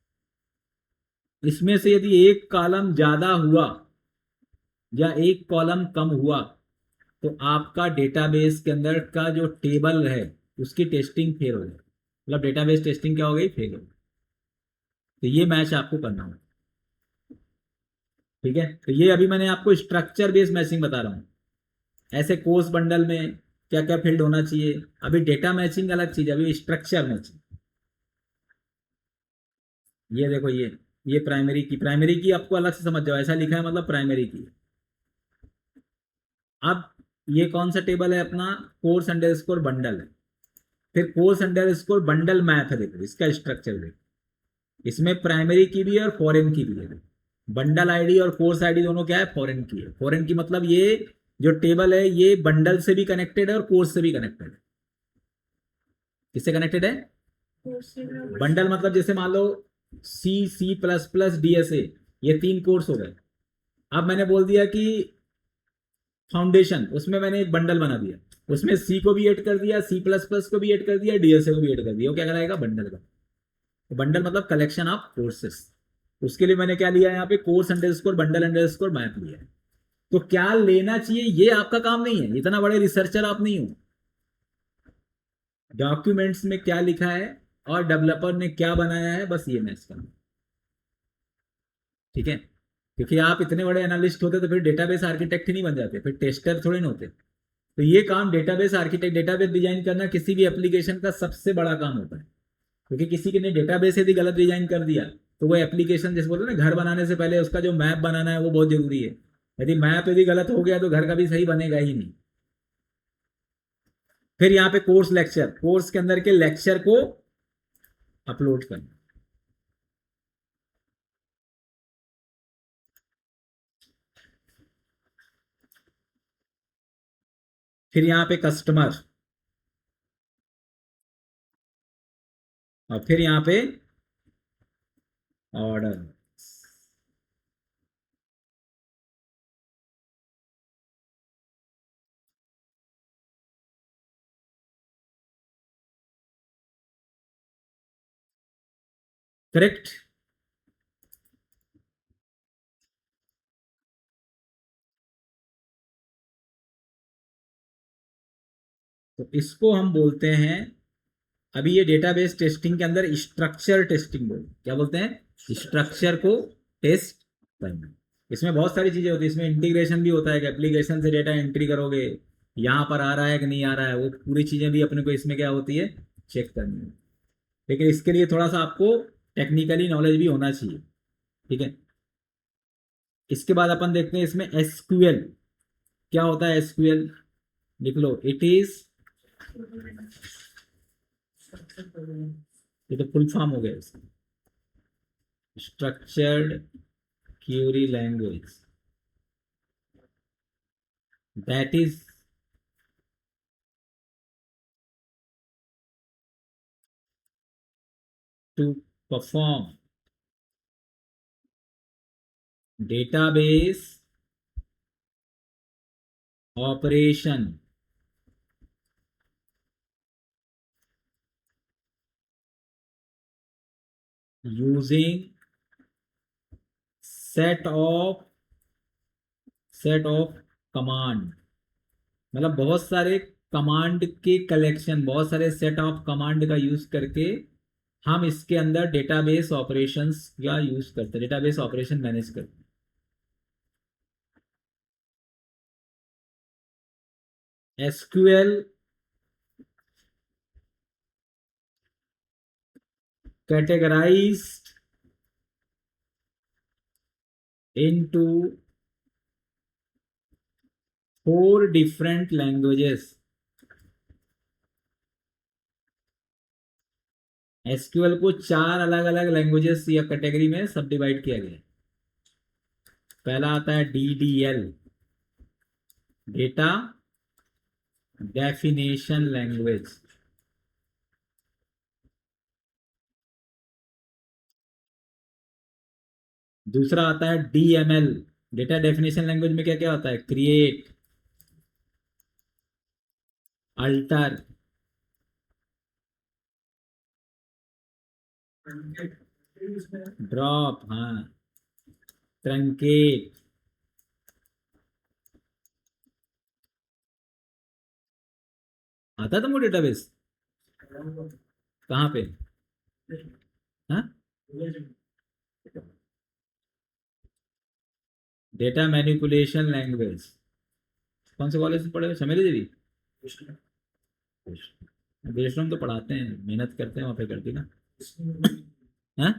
इसमें से यदि एक कॉलम ज्यादा हुआ या एक कॉलम कम हुआ तो आपका डेटाबेस के अंदर का जो टेबल है उसकी टेस्टिंग फेल हो गई, मतलब डेटाबेस टेस्टिंग क्या हो गई, फेल हो गई। तो ये मैच आपको करना होगा। ठीक है, तो ये अभी मैंने आपको स्ट्रक्चर बेस्ड मैचिंग बता रहा हूँ। ऐसे कोर्स बंडल में क्या क्या फील्ड होना चाहिए, अभी डेटा मैचिंग अलग चीज है, अभी स्ट्रक्चर मैचिंग। ये देखो ये प्राइमरी की, प्राइमरी की आपको अलग से समझ जाओ, ऐसा लिखा है मतलब प्राइमरी की। अब ये कौन सा टेबल है अपना, कोर्स अंडरस्कोर बंडल है। फिर कोर्स अंडरस्कोर बंडल मैथ है, देखो इसका स्ट्रक्चर देखो, इसमें प्राइमरी की भी है और फॉरेन की भी है। बंडल आईडी और कोर्स आईडी दोनों क्या है, फॉरेन की है। फॉरेन की मतलब ये जो टेबल है ये बंडल से भी कनेक्टेड है और कोर्स से भी कनेक्टेड है। किससे कनेक्टेड है, बंडल मतलब जैसे मान लो C++, DSA, ये 3 कोर्स हो गए। अब मैंने बोल दिया कि फाउंडेशन, उसमें मैंने एक बंडल बना दिया, उसमें C को भी ऐड कर दिया, C++ को भी ऐड कर दिया, DSA को भी ऐड कर दिया, वो क्या कराएगा, बंडल का। तो बंडल मतलब कलेक्शन ऑफ कोर्सेस। उसके लिए मैंने क्या लिया यहाँ पे, course underscore bundle underscore math लिया है। तो क्या लेना चाहिए ये आपका काम नहीं है, इतना बड़े रिसर्चर आप नहीं हो। डॉक्यूमेंट्स में क्या लिखा है और डेवलपर ने क्या बनाया है, बस ये मैच करना। ठीक है, क्योंकि आप इतने बड़े एनालिस्ट होते तो फिर डेटाबेस आर्किटेक्ट ही नहीं बन जाते, फिर टेस्टर थोड़े ना होते। तो ये काम डेटाबेस आर्किटेक्ट, डेटाबेस डिजाइन करना किसी भी एप्लीकेशन का सबसे बड़ा काम होता है। क्योंकि किसी ने डेटाबेस यदि गलत डिजाइन कर दिया तो वो एप्लीकेशन, जैसे बोलते हैं ना, घर बनाने से पहले उसका जो मैप बनाना है वो बहुत जरूरी है। यदि मैप यदि गलत हो गया तो घर का भी सही बनेगा ही नहीं। फिर यहाँ पे कोर्स लेक्चर, कोर्स के अंदर के लेक्चर को अपलोड करना। फिर यहाँ पे कस्टमर, और फिर यहाँ पे ऑर्डर। करेक्ट। तो इसको हम बोलते हैं, अभी ये डेटाबेस टेस्टिंग के अंदर स्ट्रक्चर टेस्टिंग बोलते हैं। क्या बोलते हैं, स्ट्रक्चर को टेस्ट करना। इसमें बहुत सारी चीजें होती है, इसमें इंटीग्रेशन भी होता है कि एप्लीकेशन से डेटा एंट्री करोगे, यहाँ पर आ रहा है कि नहीं आ रहा है, वो पूरी चीजें भी अपने को इसमें क्या होती है, चेक करनी है। लेकिन इसके लिए थोड़ा सा आपको टेक्निकली नॉलेज भी होना चाहिए। ठीक है, इसके बाद अपन देखते हैं इसमें एसक्यूएल क्या होता है। एसक्यूएल लिख लो, इट इज, ये तो फुल फॉर्म हो गया इसका, structured query language that is to perform database operation using set of command, मतलब बहुत सारे कमांड के कलेक्शन, बहुत सारे सेट ऑफ कमांड का यूज करके हम इसके अंदर डेटाबेस ऑपरेशंस का यूज करते हैं, डेटाबेस ऑपरेशन मैनेज करते हैं। SQL categorized into 4 different languages। SQL को 4 अलग अलग लैंग्वेजेस या कैटेगरी में सब डिवाइड किया गया है। पहला आता है DDL, डेटा डेफिनेशन लैंग्वेज। दूसरा आता है DML, डेटा डेफिनेशन लैंग्वेज में क्या क्या होता है? क्रिएट, अल्टर, ड्रॉप, हाँ, ट्रंकेट। आता तुमको डेटाबेस? कहाँ पे? हाँ, डेटा मैनिपुलेशन लैंग्वेज। कौन से कॉलेज से पढ़े? चमेली देवी? देशराम तो पढ़ाते हैं, मेहनत करते हैं वहाँ पे, करती ना। हाँ?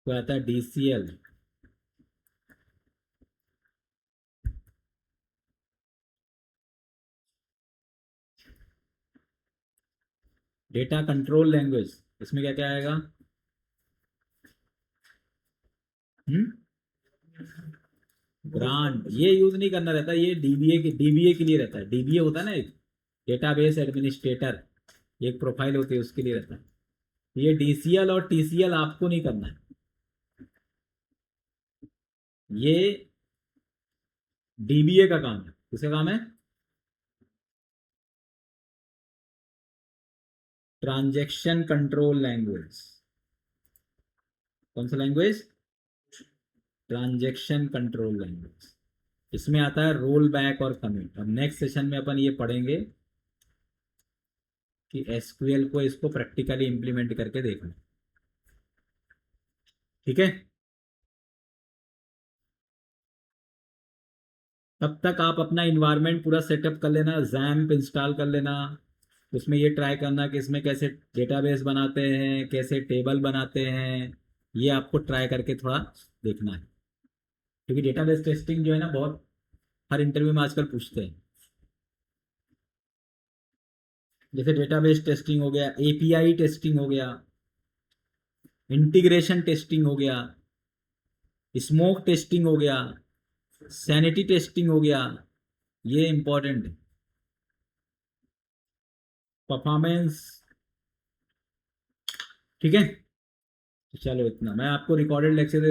तो आता है DCL, डेटा कंट्रोल लैंग्वेज। इसमें क्या क्या आएगा? ग्रांट, ये यूज नहीं करना रहता, ये डीबीए के लिए रहता है। डीबीए होता है ना एक, डेटाबेस एडमिनिस्ट्रेटर, एक प्रोफाइल होती है, उसके लिए रहता है। ये DCL और TCL आपको नहीं करना है। ये DBA का काम है। किसका काम है? Transaction control language. कौन सा लैंग्वेज? Transaction control language. इसमें आता है रोल बैक और कमिट। अब नेक्स्ट सेशन में अपन ये पढ़ेंगे कि एसक्यूएल को, इसको प्रैक्टिकली इंप्लीमेंट करके देखना। ठीक है? तब तक आप अपना इन्वायरमेंट पूरा सेटअप कर लेना, जैम्प इंस्टॉल कर लेना। उसमें ये ट्राई करना कि इसमें कैसे डेटाबेस बनाते हैं, कैसे टेबल बनाते हैं, ये आपको ट्राई करके थोड़ा देखना है। क्योंकि डेटाबेस टेस्टिंग जो है ना, बहुत हर इंटरव्यू में आजकल पूछते हैं। जैसे डेटाबेस टेस्टिंग हो गया, API टेस्टिंग हो गया, इंटीग्रेशन टेस्टिंग हो गया, स्मोक टेस्टिंग हो गया, सैनिटी टेस्टिंग हो गया, ये इंपॉर्टेंट है। परफॉर्मेंस। ठीक है, चलो इतना। मैं आपको रिकॉर्डेड लेक्चर